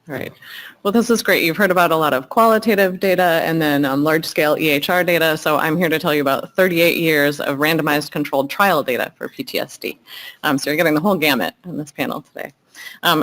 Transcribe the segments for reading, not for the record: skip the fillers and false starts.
All right. Well, this is great. You've heard about a lot of qualitative data and then large-scale EHR data. So I'm here to tell you about 38 years of randomized controlled trial data for PTSD. So you're getting the whole gamut in this panel today.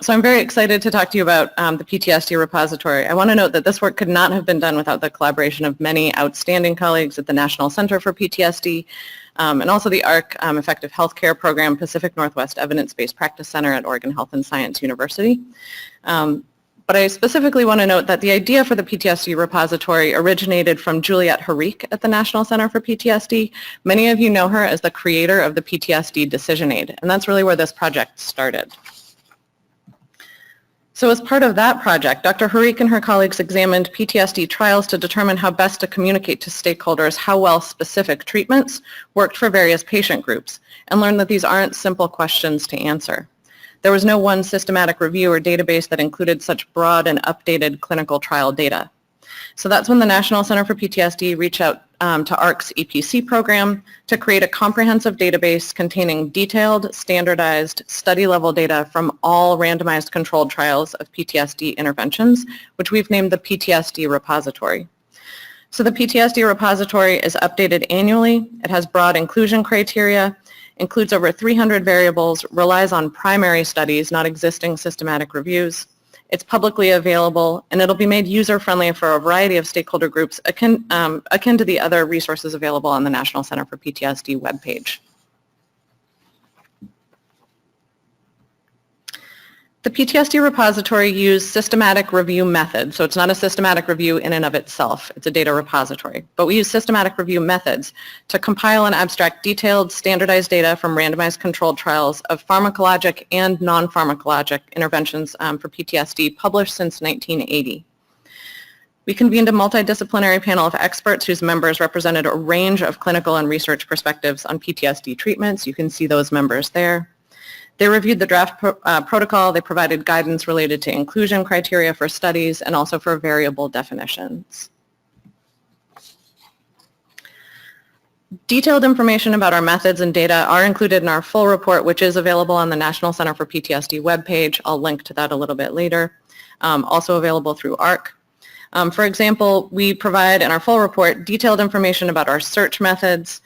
So I'm very excited to talk to you about the PTSD repository. I want to note that this work could not have been done without the collaboration of many outstanding colleagues at the National Center for PTSD, and also the ARC Effective Healthcare Program Pacific Northwest Evidence-Based Practice Center at Oregon Health and Science University. But I specifically want to note that the idea for the PTSD repository originated from Juliette Harique at the National Center for PTSD. Many of you know her as the creator of the PTSD Decision Aid, and that's really where this project started. So as part of that project, Dr. Harique and her colleagues examined PTSD trials to determine how best to communicate to stakeholders how well specific treatments worked for various patient groups, and learned that these aren't simple questions to answer. There was no one systematic review or database that included such broad and updated clinical trial data. So that's when the National Center for PTSD reached out to ARC's EPC program to create a comprehensive database containing detailed, standardized, study-level data from all randomized controlled trials of PTSD interventions, which we've named the PTSD repository. So the PTSD repository is updated annually. It has broad inclusion criteria, includes over 300 variables, relies on primary studies, not existing systematic reviews. It's publicly available, and it'll be made user-friendly for a variety of stakeholder groups akin to the other resources available on the National Center for PTSD webpage. The PTSD repository used systematic review methods, so it's not a systematic review in and of itself, it's a data repository. But we use systematic review methods to compile and abstract detailed, standardized data from randomized controlled trials of pharmacologic and non-pharmacologic interventions for PTSD published since 1980. We convened a multidisciplinary panel of experts whose members represented a range of clinical and research perspectives on PTSD treatments. You can see those members there. They reviewed the draft protocol. They provided guidance related to inclusion criteria for studies and also for variable definitions. Detailed information about our methods and data are included in our full report, which is available on the National Center for PTSD webpage. I'll link to that a little bit later. Also available through ARC. For example, we provide in our full report detailed information about our search methods,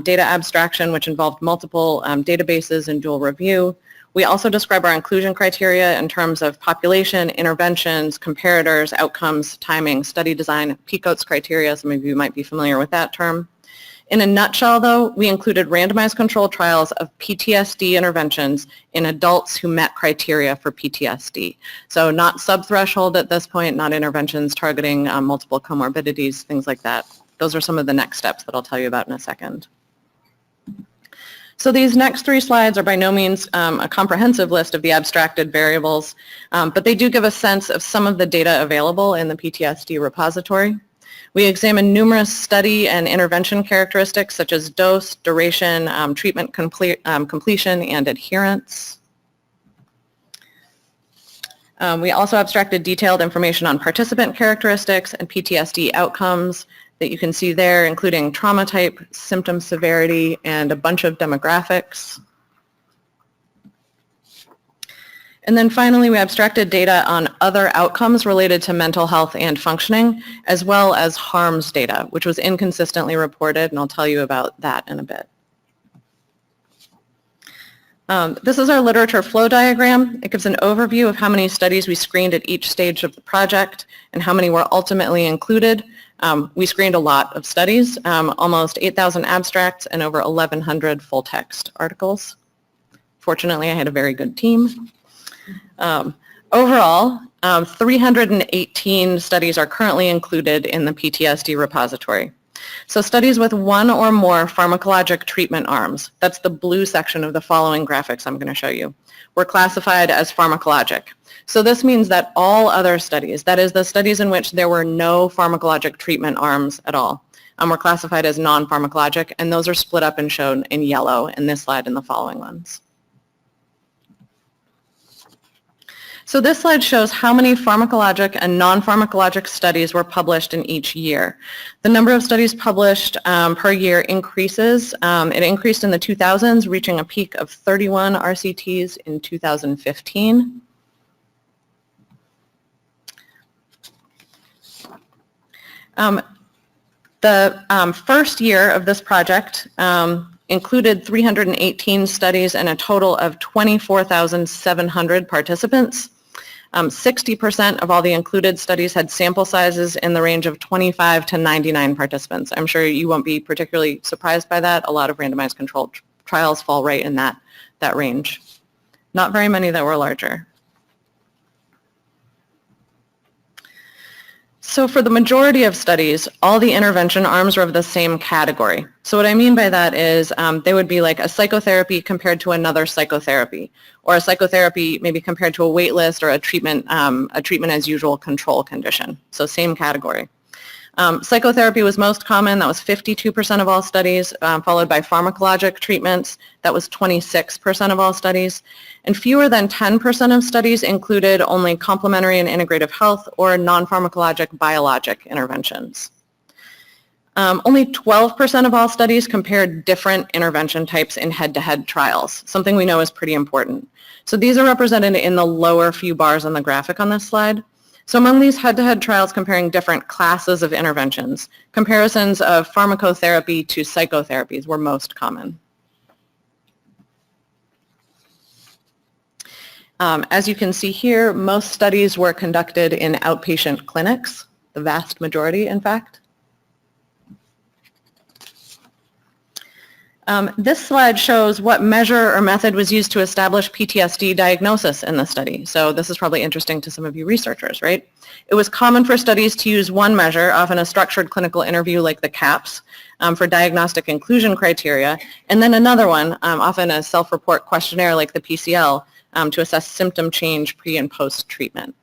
data abstraction, which involved multiple databases and dual review. We also describe our inclusion criteria in terms of population, interventions, comparators, outcomes, timing, study design, PECOTS criteria. Some of you might be familiar with that term. In a nutshell, though, we included randomized controlled trials of PTSD interventions in adults who met criteria for PTSD. So not subthreshold at this point, not interventions targeting multiple comorbidities, things like that. Those are some of the next steps that I'll tell you about in a second. So these next three slides are by no means a comprehensive list of the abstracted variables, but they do give a sense of some of the data available in the PTSD repository. We examined numerous study and intervention characteristics such as dose, duration, treatment completion, and adherence. We also abstracted detailed information on participant characteristics and PTSD outcomes that you can see there, including trauma type, symptom severity, and a bunch of demographics. And then finally, we abstracted data on other outcomes related to mental health and functioning, as well as harms data, which was inconsistently reported, and I'll tell you about that in a bit. This is our literature flow diagram. It gives an overview of how many studies we screened at each stage of the project and how many were ultimately included. We screened a lot of studies, almost 8,000 abstracts and over 1,100 full-text articles. Fortunately, I had a very good team. Overall, 318 studies are currently included in the PTSD repository. So studies with one or more pharmacologic treatment arms, that's the blue section of the following graphics I'm going to show you, were classified as pharmacologic. So this means that all other studies, that is the studies in which there were no pharmacologic treatment arms at all, were classified as non-pharmacologic, and those are split up and shown in yellow in this slide and the following ones. So this slide shows how many pharmacologic and non-pharmacologic studies were published in each year. The number of studies published per year increases. It increased in the 2000s, reaching a peak of 31 RCTs in 2015. The first year of this project included 318 studies and a total of 24,700 participants. 60% of all the included studies had sample sizes in the range of 25 to 99 participants. I'm sure you won't be particularly surprised by that. A lot of randomized controlled trials fall right in that range. Not very many that were larger. So for the majority of studies, all the intervention arms are of the same category. So what I mean by that is they would be like a psychotherapy compared to another psychotherapy, or a psychotherapy maybe compared to a wait list or a treatment as usual control condition. So same category. Psychotherapy was most common. That was 52% of all studies, followed by pharmacologic treatments. That was 26% of all studies. And fewer than 10% of studies included only complementary and integrative health or non-pharmacologic biologic interventions. Only 12% of all studies compared different intervention types in head-to-head trials, something we know is pretty important. So these are represented in the lower few bars on the graphic on this slide. So among these head-to-head trials comparing different classes of interventions, comparisons of pharmacotherapy to psychotherapies were most common. As you can see here, most studies were conducted in outpatient clinics, the vast majority, in fact. This slide shows what measure or method was used to establish PTSD diagnosis in the study. So this is probably interesting to some of you researchers, right? It was common for studies to use one measure, often a structured clinical interview like the CAPS, for diagnostic inclusion criteria, and then another one, often a self-report questionnaire like the PCL, to assess symptom change pre and post treatment.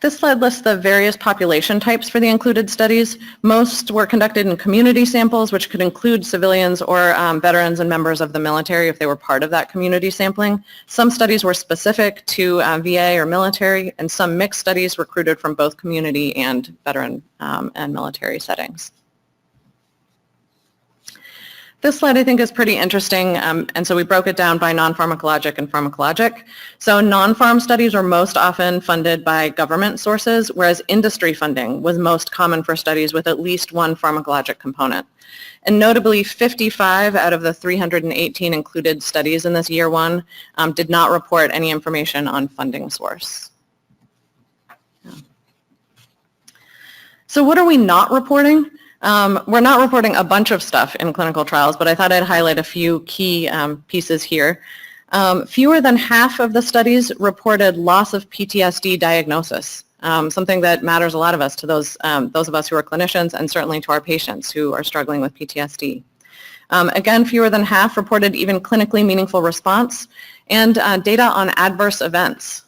This slide lists the various population types for the included studies. Most were conducted in community samples, which could include civilians or veterans and members of the military if they were part of that community sampling. Some studies were specific to VA or military, and some mixed studies recruited from both community and veteran and military settings. This slide I think is pretty interesting, and so we broke it down by non-pharmacologic and pharmacologic. So non-pharm studies are most often funded by government sources, whereas industry funding was most common for studies with at least one pharmacologic component. And notably, 55 out of the 318 included studies in this year one did not report any information on funding source. So what are we not reporting? We're not reporting a bunch of stuff in clinical trials, but I thought I'd highlight a few key pieces here. Fewer than half of the studies reported loss of PTSD diagnosis, something that matters a lot of us to those of us who are clinicians and certainly to our patients who are struggling with PTSD. Again, fewer than half reported even clinically meaningful response, and data on adverse events.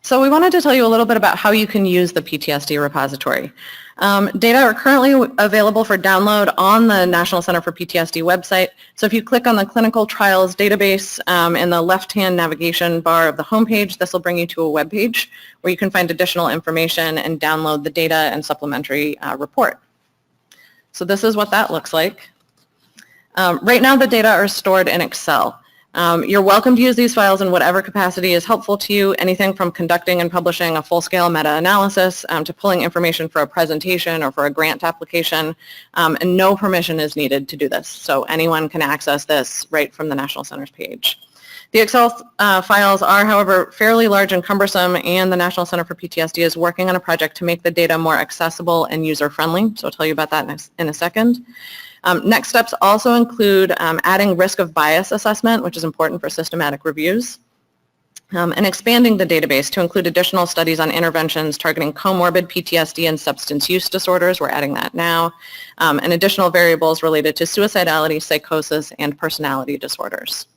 So we wanted to tell you a little bit about how you can use the PTSD repository. Data are currently available for download on the National Center for PTSD website. So if you click on the clinical trials database in the left-hand navigation bar of the homepage, this will bring you to a web page where you can find additional information and download the data and supplementary report. So this is what that looks like. Right now the data are stored in Excel. You're welcome to use these files in whatever capacity is helpful to you, anything from conducting and publishing a full-scale meta-analysis to pulling information for a presentation or for a grant application, and no permission is needed to do this. So anyone can access this right from the National Center's page. The Excel files are, however, fairly large and cumbersome, and the National Center for PTSD is working on a project to make the data more accessible and user-friendly, so I'll tell you about that in a second. Next steps also include adding risk of bias assessment, which is important for systematic reviews, and expanding the database to include additional studies on interventions targeting comorbid PTSD and substance use disorders. We're adding that now, and additional variables related to suicidality, psychosis, and personality disorders.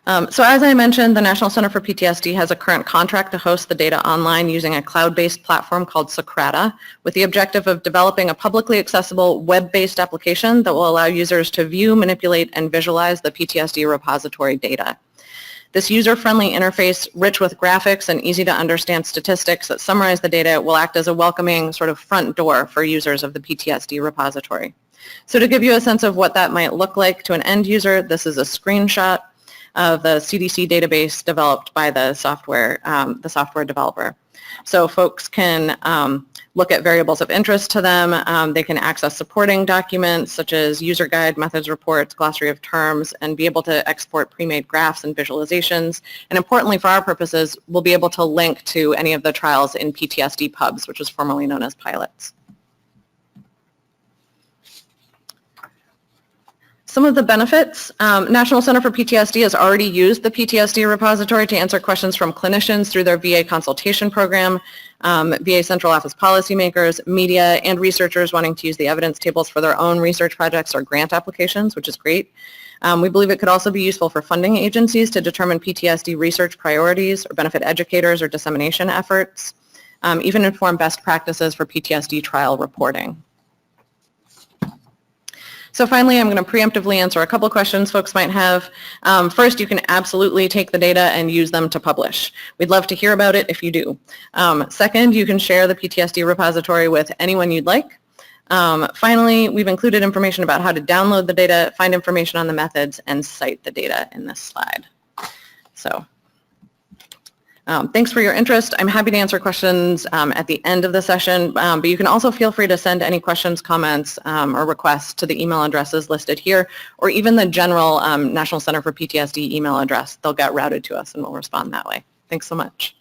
So as I mentioned, the National Center for PTSD has a current contract to host the data online using a cloud-based platform called Socrata, with the objective of developing a publicly accessible web-based application that will allow users to view, manipulate, and visualize the PTSD repository data. This user-friendly interface, rich with graphics and easy to understand statistics that summarize the data, will act as a welcoming sort of front door for users of the PTSD repository. So to give you a sense of what that might look like to an end user, this is a screenshot of the CDC database developed by the software developer. So folks can look at variables of interest to them. They can access supporting documents such as user guide, methods reports, glossary of terms, and be able to export pre-made graphs and visualizations. And importantly for our purposes, we'll be able to link to any of the trials in PTSD pubs, which was formerly known as pilots. Some of the benefits, National Center for PTSD has already used the PTSD repository to answer questions from clinicians through their VA consultation program, VA central office policymakers, media, and researchers wanting to use the evidence tables for their own research projects or grant applications, which is great. We believe it could also be useful for funding agencies to determine PTSD research priorities or benefit educators or dissemination efforts, even inform best practices for PTSD trial reporting. So finally, I'm going to preemptively answer a couple questions folks might have. First, you can absolutely take the data and use them to publish. We'd love to hear about it if you do. Second, you can share the PTSD repository with anyone you'd like. Finally, we've included information about how to download the data, find information on the methods, and cite the data in this slide. So thanks for your interest. I'm happy to answer questions at the end of the session, but you can also feel free to send any questions, comments, or requests to the email addresses listed here, or even the general National Center for PTSD email address. They'll get routed to us and we'll respond that way. Thanks so much.